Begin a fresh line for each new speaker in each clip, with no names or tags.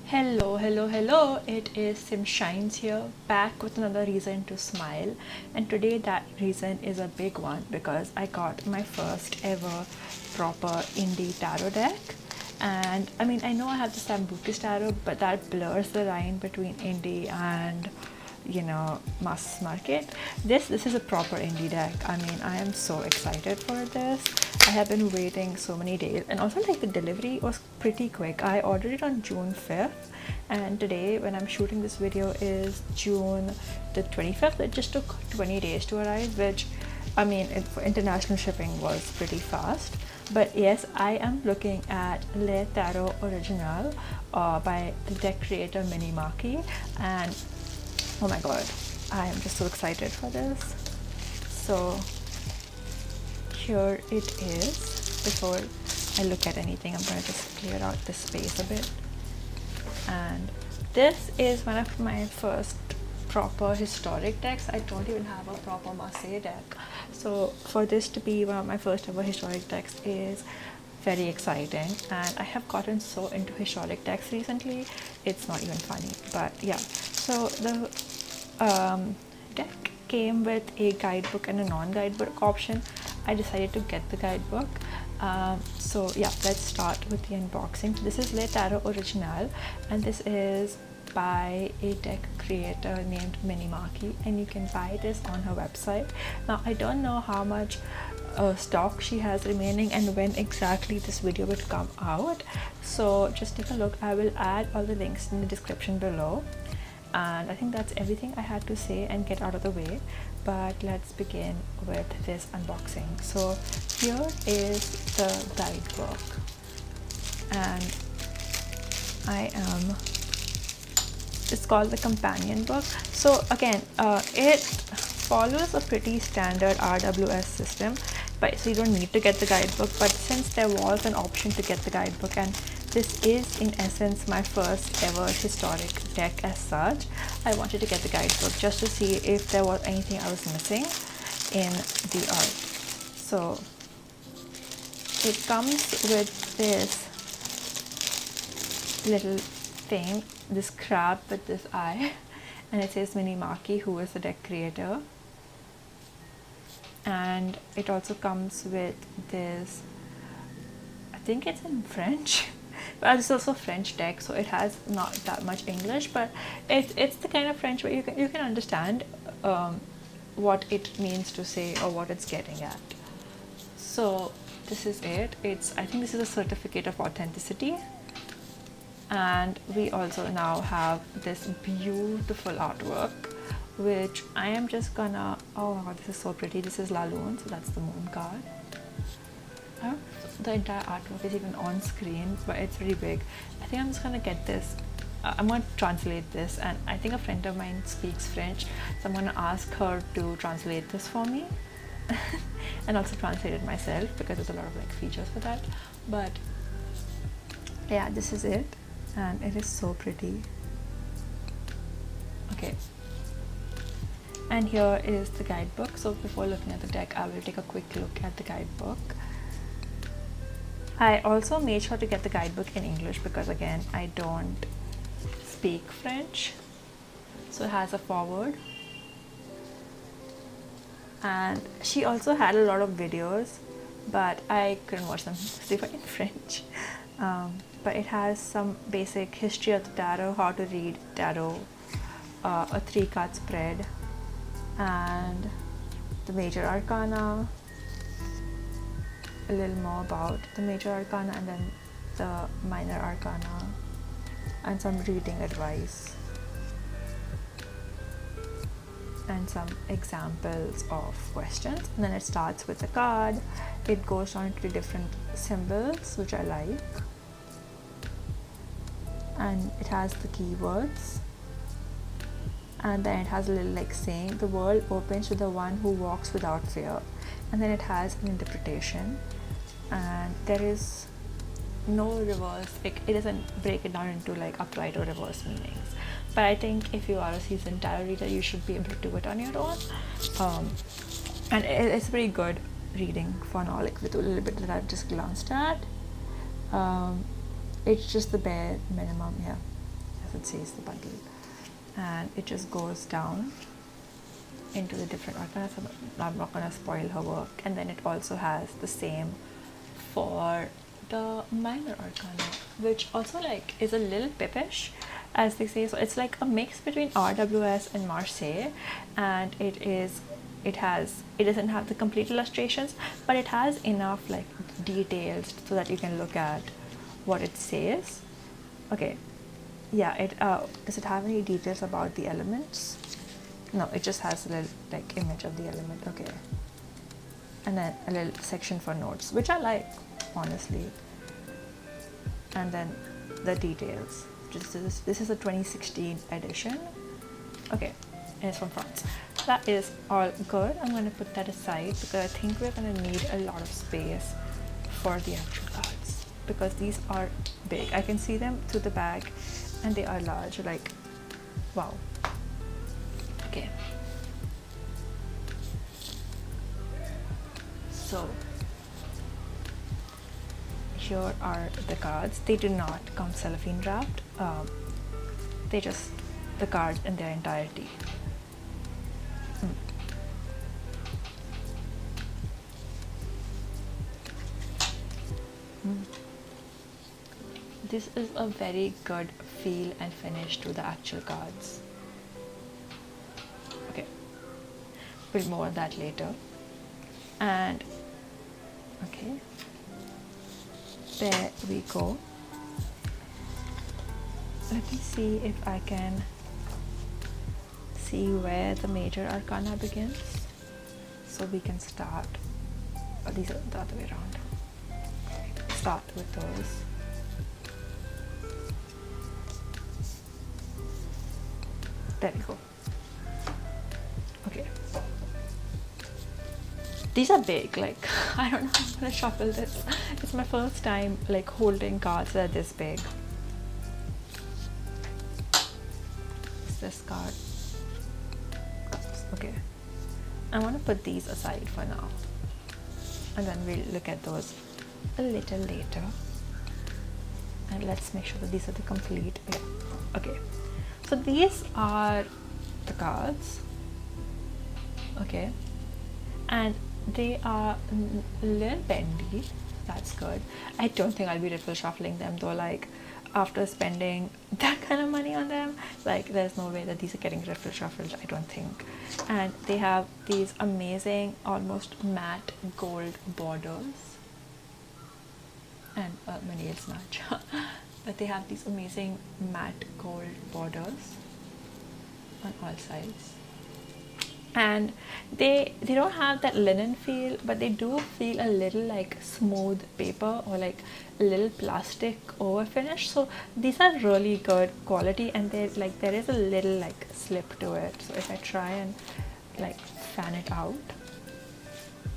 Hello. It is Sim Shines here, back with another reason to smile. And today, that reason is a big one because I got my first ever proper indie tarot deck. And I mean, I know I have the Sambucus tarot, but that blurs the line between indie and mass market. This is a proper indie deck. I mean, I am so excited for this. I have been waiting so many days, and also like the delivery was pretty quick. I ordered it on June 5th, and today when I'm shooting this video is June the 25th. It just took 20 days to arrive, which I mean, for international shipping was pretty fast. But yes, I am looking at Le Tarot Original by the deck creator MiniMaki, and oh my god, I am just so excited for this. So here it is. Before I look at anything, I'm going to just clear out this space a bit. And this is one of my first proper historic decks. I don't even have a proper Marseille deck. So for this to be one of my first ever historic decks is very exciting, and I have gotten so into historic decks recently, it's not even funny. But yeah, so the deck came with a guidebook and a non-guidebook option. I decided to get the guidebook. So yeah, let's start with the unboxing. This is Le Tarot Original, and this is by a deck creator named MiniMaki, and you can buy this on her website. Now I don't know how much stock she has remaining and when exactly this video would come out, so just take a look. I will add all the links in the description below, and I think that's everything I had to say and get out of the way. But let's begin with this unboxing. So here is the guidebook, and it's called the companion book. So again, it follows a pretty standard RWS system, but so you don't need to get the guidebook. But since there was an option to get the guidebook, and this is in essence my first ever historic deck as such, I wanted to get the guidebook just to see if there was anything I was missing in the art. So it comes with this little thing, this crab with this eye, and it says MiniMaki, who is the deck creator. And it also comes with this, I think it's in French, but it's also French deck, so it has not that much English, but it's the kind of French where you can understand what it means to say or what it's getting at. So this is it. I think this is a certificate of authenticity. And we also now have this beautiful artwork, which I am just gonna, oh my god, this is so pretty. This is La Lune, so that's the moon card. The entire artwork is even on screen, but it's really big. I think I'm just gonna get this. I'm going to translate this, and I think a friend of mine speaks French, so I'm going to ask her to translate this for me and also translate it myself, because there's a lot of like features for that. But yeah, this is it, and it is so pretty. Okay, and here is the guidebook. So before looking at the deck, I will take a quick look at the guidebook. I also made sure to get the guidebook in English because again, I don't speak French. So it has a foreword, and she also had a lot of videos, but I couldn't watch them because they were in French. But it has some basic history of the tarot, how to read tarot, a 3-card spread, and the major arcana, a little more about the major arcana, and then the minor arcana, and some reading advice, and some examples of questions. And then it starts with a card. It goes on to different symbols, which I like, and it has the keywords, and then it has a little like saying, the world opens to the one who walks without fear. And then it has an interpretation, and there is no reverse, like it doesn't break it down into like upright or reverse meanings, but I think if you are a seasoned tarot reader, you should be able to do it on your own. And it's a pretty good reading for now, like with a little bit that I've just glanced at. It's just the bare minimum, yeah. it says the bundle, and it just goes down into the different arcana. So I'm not gonna spoil her work. And then it also has the same for the minor arcana, which also like is a little pippish, as they say. So it's like a mix between RWS and Marseille, and it doesn't have the complete illustrations, but it has enough like details so that you can look at what it says. Okay, yeah, it does it have any details about the elements? No, it just has a little like image of the element. Okay, and then a little section for notes, which I like, honestly. And then the details. This is a 2016 edition. Okay, and it's from France. That is all good. I'm going to put that aside because I think we're going to need a lot of space for the actual cards, because these are big. I can see them through the bag and they are large. Like, wow. Okay. So here are the cards. They do not come cellophane wrapped. They just the cards in their entirety. This is a very good feel and finish to the actual cards. Okay, we'll more on that later. And okay, there we go. Let me see if I can see where the major arcana begins, so we can start. Oh, these are the other way around. Start with those. There we go. Okay. These are big, like, I don't know how I'm gonna shuffle this. It's my first time like holding cards that are this big. It's this card. Okay. I want to put these aside for now. And then we'll look at those a little later. And let's make sure that these are the complete. Yeah. Okay. So these are the cards. Okay. And they are a little bendy. That's good. I don't think I'll be riffle shuffling them though. Like, after spending that kind of money on them, like, there's no way that these are getting riffle shuffled, I don't think. And they have these amazing, almost matte gold borders. And my nails match. But they have these amazing matte gold borders on all sides. And they don't have that linen feel, but they do feel a little like smooth paper or like a little plastic over finish. So these are really good quality, and they like there is a little like slip to it. So if I try and like fan it out,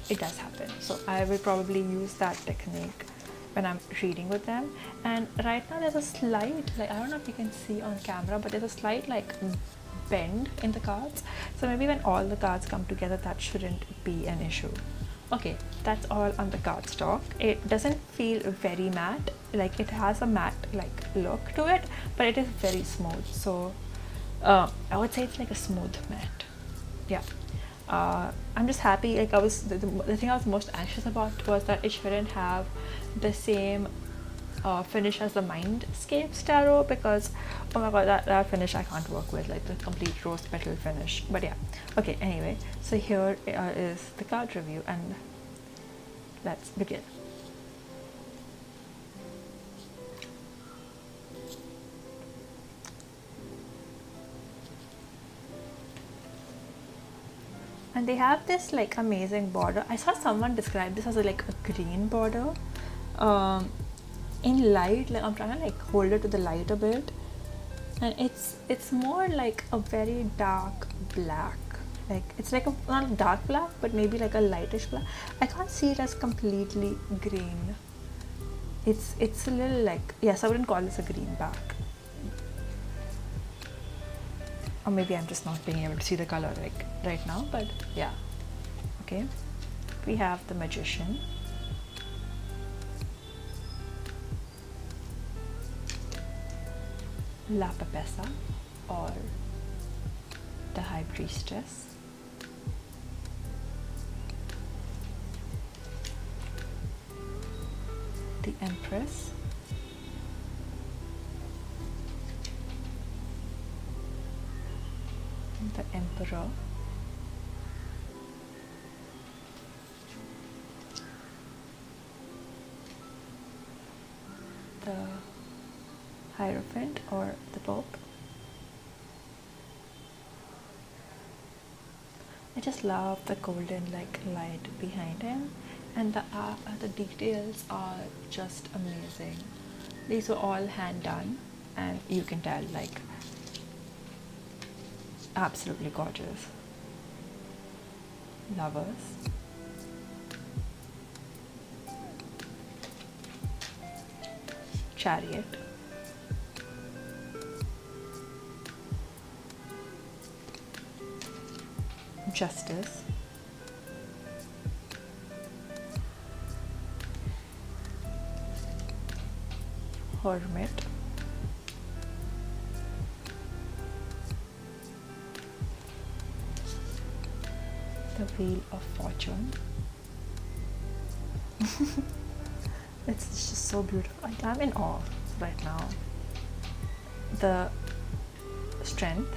it does happen. So I will probably use that technique when I'm reading with them. And right now there's a slight, like, I don't know if you can see on camera, but there's a slight like bend in the cards. So maybe when all the cards come together, that shouldn't be an issue. Okay, that's all on the cardstock. It doesn't feel very matte. Like, it has a matte like look to it, but it is very smooth. So I would say it's like a smooth matte. Yeah. I'm just happy. Like, the thing I was most anxious about was that it shouldn't have the same finish as the Mindscapes tarot, because oh my god, that finish I can't work with, like the complete rose petal finish. But yeah, okay, anyway, so here is the card review, and let's begin. And they have this like amazing border. I saw someone describe this as like a green border. In light, like I'm trying to like hold it to the light a bit, and it's more like a very dark black. Like, it's like not dark black, but maybe like a lightish black. I can't see it as completely green. It's a little like, yes, I wouldn't call this a green back. Or maybe I'm just not being able to see the color like right now, but yeah. Okay, we have the Magician. La Papessa, or the High Priestess, the Empress, the Emperor, the Hierophant or the Pope. I just love the golden light behind him, and the details are just amazing. These were all hand done, and you can tell absolutely gorgeous. Lovers, Chariot, Justice, Hermit, the Wheel of Fortune. It's just so beautiful. I'm in awe right now. The Strength.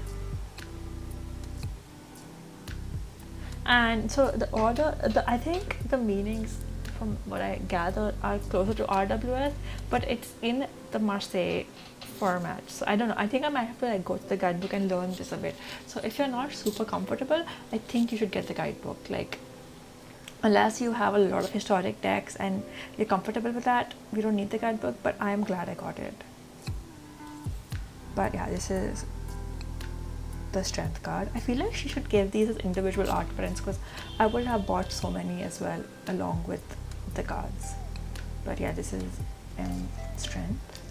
And so the order, I think the meanings from what I gather are closer to RWS, but it's in the Marseille format. So I don't know. I think I might have to go to the guidebook and learn this a bit. So if you're not super comfortable, I think you should get the guidebook. Unless you have a lot of historic decks and you're comfortable with that, we don't need the guidebook. But I am glad I got it. But yeah, this is the Strength card. I feel like she should give these as individual art prints, because I would have bought so many as well along with the cards. But yeah, this is Strength.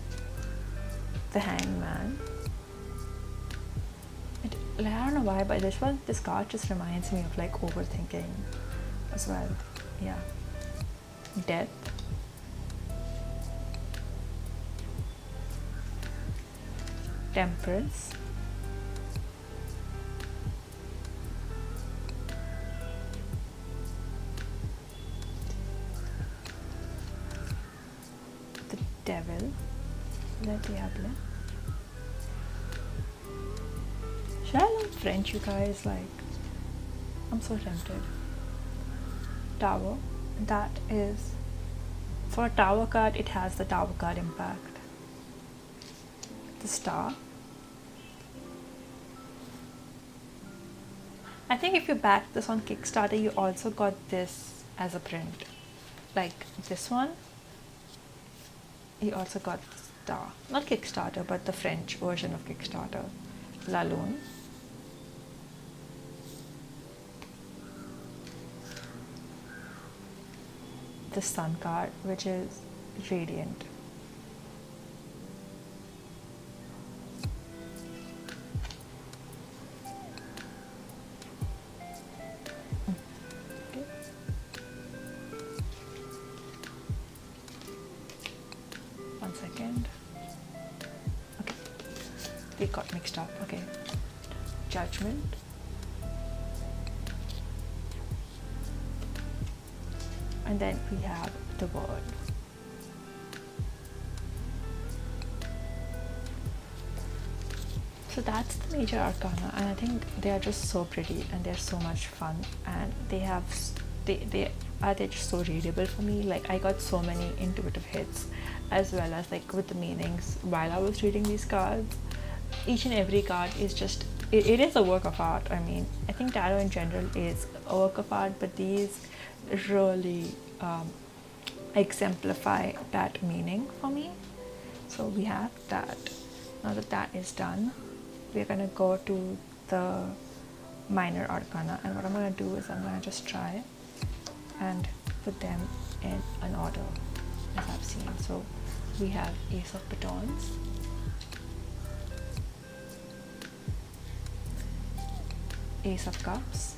The Hangman. I don't know why, but this card just reminds me of overthinking as well. Yeah. Death. Temperance. Devil, Le Diable. Should I learn French, you guys? I'm so tempted. Tower. That is, for a tower card, it has the tower card impact. The Star. I think if you back this on Kickstarter, you also got this as a print. This one. He also got Star. Not Kickstarter, but the French version of Kickstarter. La Lune. The Sun card, which is Radiant. Okay. One second. Okay, they got mixed up. Okay, Judgment. And then we have the Word. So that's the major arcana, and I think they are just so pretty and they're so much fun, and they are just so readable for me. I got so many intuitive hits, as well as with the meanings while I was reading these cards. Each and every card is just it is a work of art. I mean, I think tarot in general is a work of art, but these really exemplify that meaning for me. So we have that. Now that that is done, we're gonna go to the minor arcana, and what I'm gonna do is I'm gonna just try and put them in an order as I've seen. So we have Ace of Batons, Ace of Cups,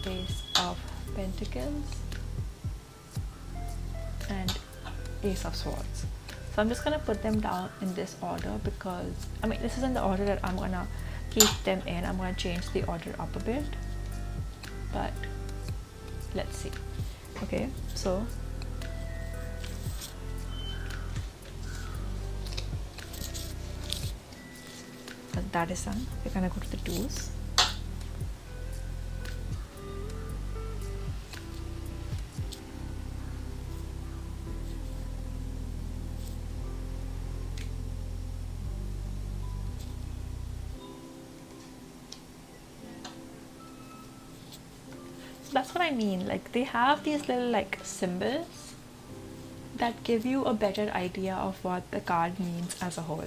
Ace of Pentacles, and Ace of Swords. So I'm just gonna put them down in this order because I mean this isn't the order that I'm gonna keep them in. I'm gonna change the order up a bit, but let's see. Okay, so that is done. We're gonna go to the twos. So that's what I mean, like they have these little like symbols that give you a better idea of what the card means as a whole.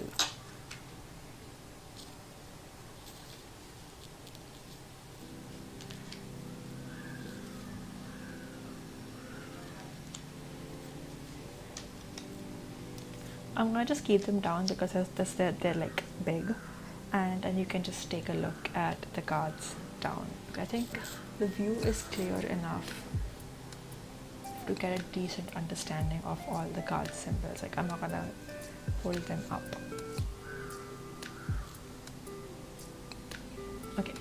I'm gonna just keep them down because they're like big, and you can just take a look at the cards down. I think the view is clear enough to get a decent understanding of all the card symbols. Like I'm not gonna hold them up. Okay.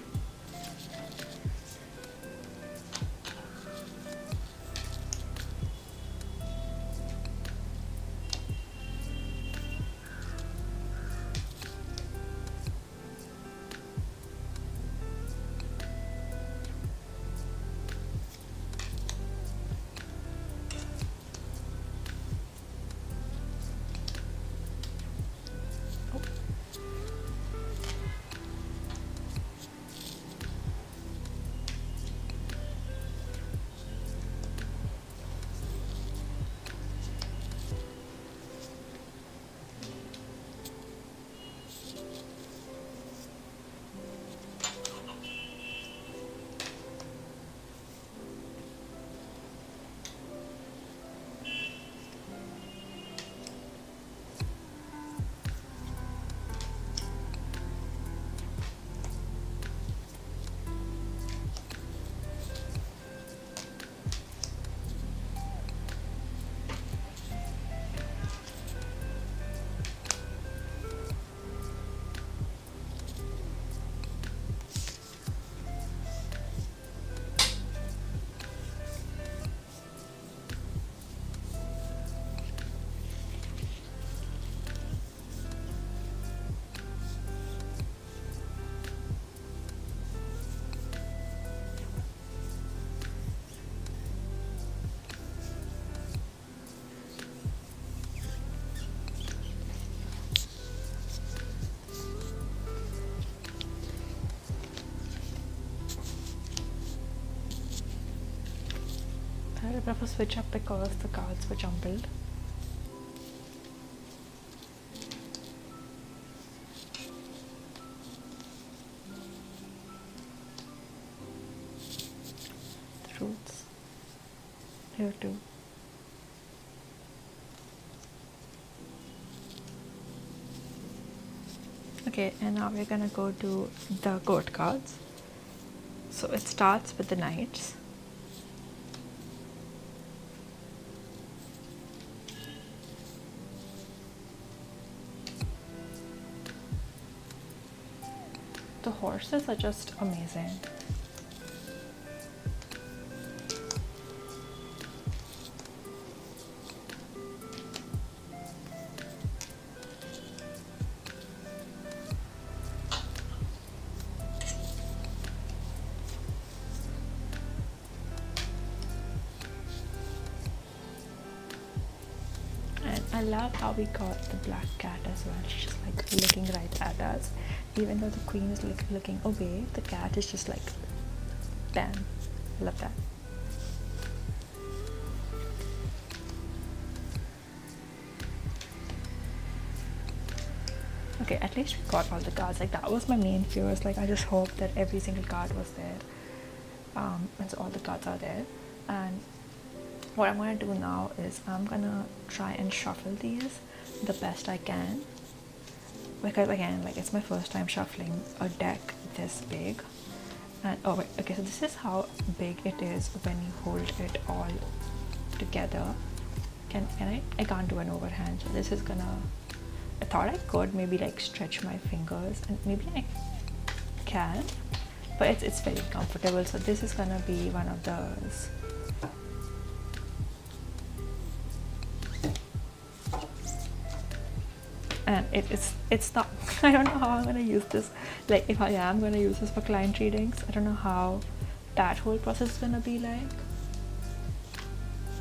I had a bit of a switch up because the cards were jumbled. The roots. Here too. Okay, and now we're gonna go to the court cards. So it starts with the knights. The horses are just amazing. And I love how we got the black cat as well. She's just like looking right at us. Even though the queen is like looking away, the cat is just like, bam. I love that. Okay, at least we got all the cards. Like that was my main fear. Was like I just hoped that every single card was there. And so all the cards are there. And what I'm gonna do now is I'm gonna try and shuffle these the best I can. Because again, like it's my first time shuffling a deck this big. And oh wait, okay, so this is how big it is when you hold it all together. can I can't do an overhand, so this is gonna, I thought I could maybe like stretch my fingers, and maybe I can, but it's very comfortable, so this is gonna be one of those. And it's not I don't know how I'm gonna use this, like if I am gonna use this for client readings, I don't know how that whole process is gonna be like,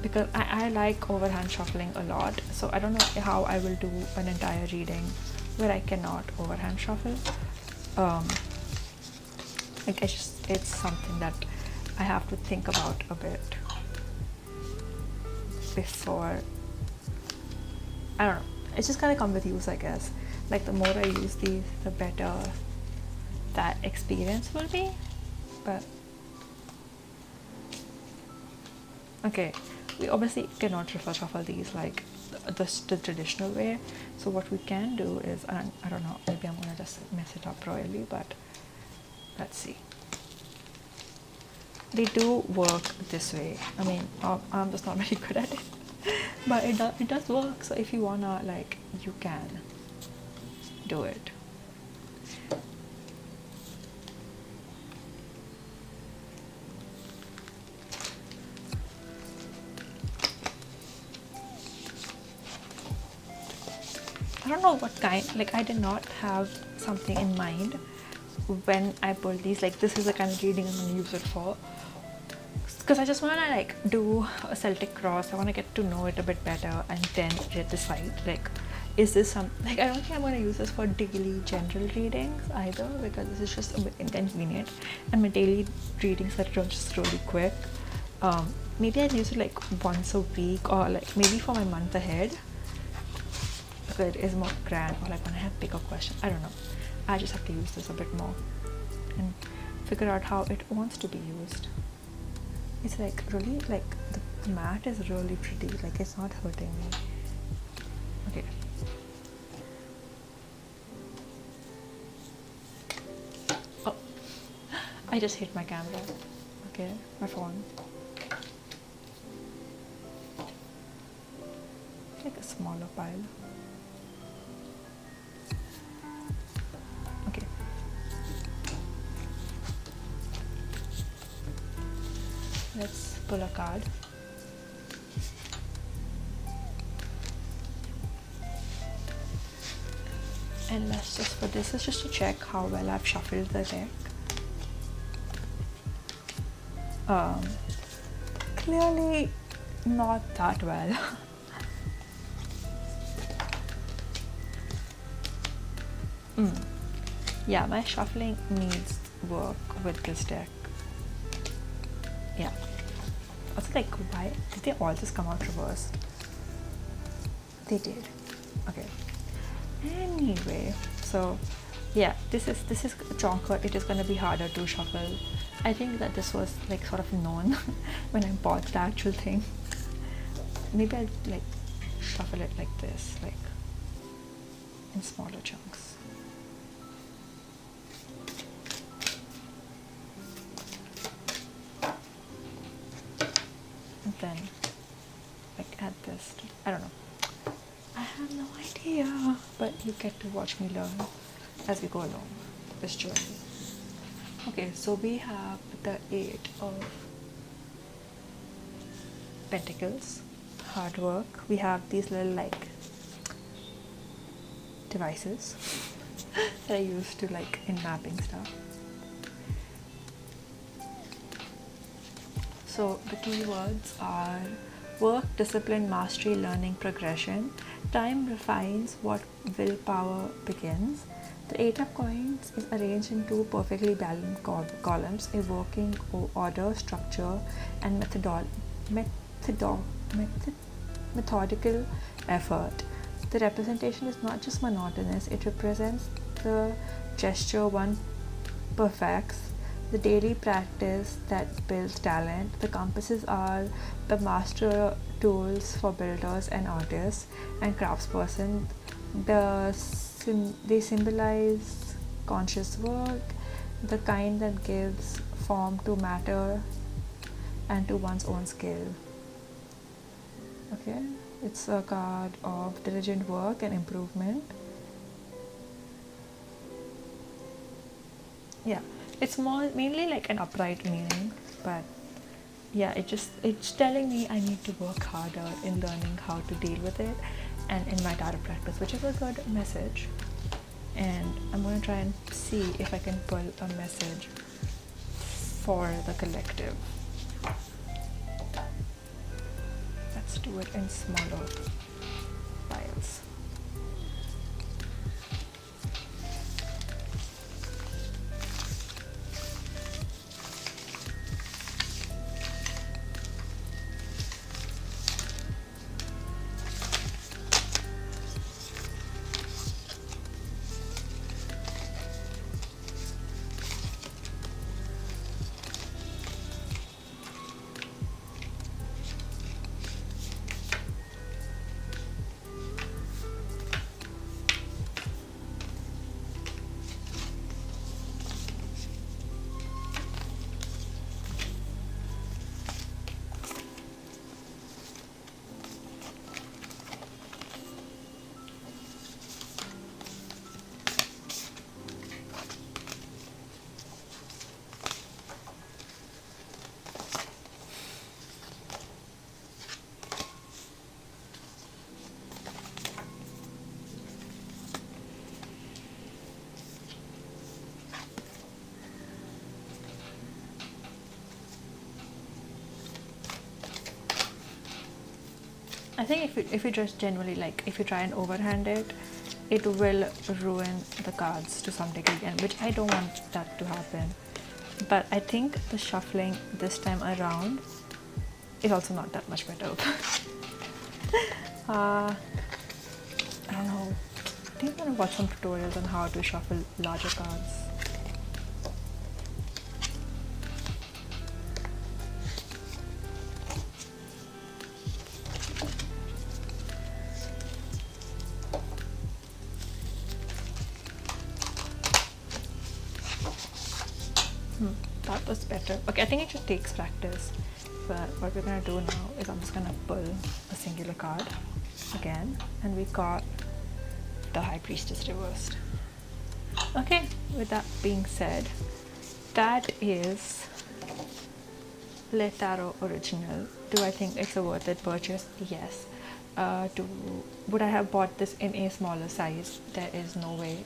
because I like overhand shuffling a lot, so I don't know how I will do an entire reading where I cannot overhand shuffle. Like it's something that I have to think about a bit before. I don't know, it's just gonna come with use, I guess. Like the more I use these, the better that experience will be. But okay, we obviously cannot shuffle these like the traditional way, so what we can do is, and I don't know, maybe I'm gonna just mess it up royally, but let's see. They do work this way. I mean, I'm just not very good at it, but it does work. So if you wanna, like, you can do it. I don't know what kind, like I did not have something in mind when I pulled these, like this is the kind of reading I'm going to use it for, because I just want to like do a Celtic cross. I want to get to know it a bit better and then decide, like, is this some, like I don't think I'm going to use this for daily general readings either, because this is just a bit inconvenient and my daily readings are just really quick. Maybe I'll use it like once a week, or like maybe for my month ahead, because it is more grand, or like when I have bigger questions. I don't know, I just have to use this a bit more and figure out how it wants to be used. It's like really, like the mat is really pretty, like it's not hurting me. Okay, oh, I just hit my camera. Okay, my phone. Like a smaller pile. Okay, let's pull a card. And let's just, for this is just to check how well I've shuffled the deck. Clearly not that well. Yeah, my shuffling needs work with this deck. Yeah. Also, like, why did they all just come out reversed? They did. Okay. Anyway, so yeah, this is chonker. It is gonna be harder to shuffle. I think that this was like sort of known when I bought the actual thing. Maybe I'll like shuffle it like this, like in smaller chunks. And then like add this. I don't know. I have no idea, but you get to watch me learn as we go along this journey. Okay, so we have the 8 of Pentacles, hard work. We have these little like devices that I use to like in mapping stuff. So the keywords are work, discipline, mastery, learning, progression. Time refines what willpower begins. The 8 of Coins is arranged in 2 perfectly balanced columns, evoking order, structure, and methodical effort. The representation is not just monotonous, it represents the gesture one perfects, the daily practice that builds talent. The compasses are the master tools for builders and artists and craftsperson. They symbolize conscious work, the kind that gives form to matter and to one's own skill. Okay, It's a card of diligent work and improvement. Yeah, it's mainly like an upright meaning, but yeah, it's telling me I need to work harder in learning how to deal with it and in my tarot practice, which is a good message. And I'm going to try and see if I can pull a message for the collective. Let's do it in smaller files. I think if you just generally if you try and overhand it, it will ruin the cards to some degree, and which I don't want that to happen. But I think the shuffling this time around is also not that much better. I don't know. I think I'm gonna watch some tutorials on how to shuffle larger cards. That was better. Okay, I think it just takes practice. But what we're gonna do now is I'm just gonna pull a singular card again, and we got the High Priestess reversed. Okay, with that being said, that is Le Tarot Original. Do I think it's a worth it purchase? Yes. Would I have bought this in a smaller size? There is no way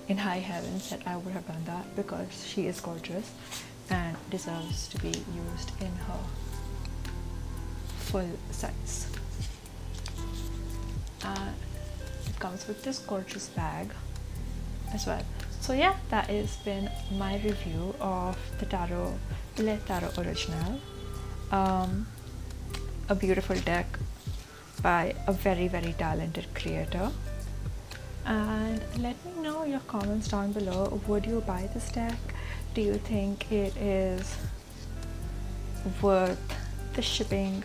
in high heavens that I would have done that, because she is gorgeous and deserves to be used in her full size. It comes with this gorgeous bag as well. So yeah, that has been my review of the Le Tarot Original. A beautiful deck by a very, very talented creator. And let me know your comments down below. Would you buy this deck? Do you think it is worth the shipping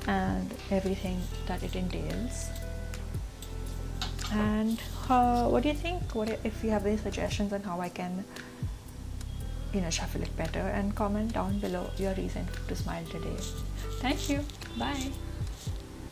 and everything that it entails? And what do you think? If you have any suggestions on how I can shuffle it better, and comment down below your reason to smile today. Thank you. Bye.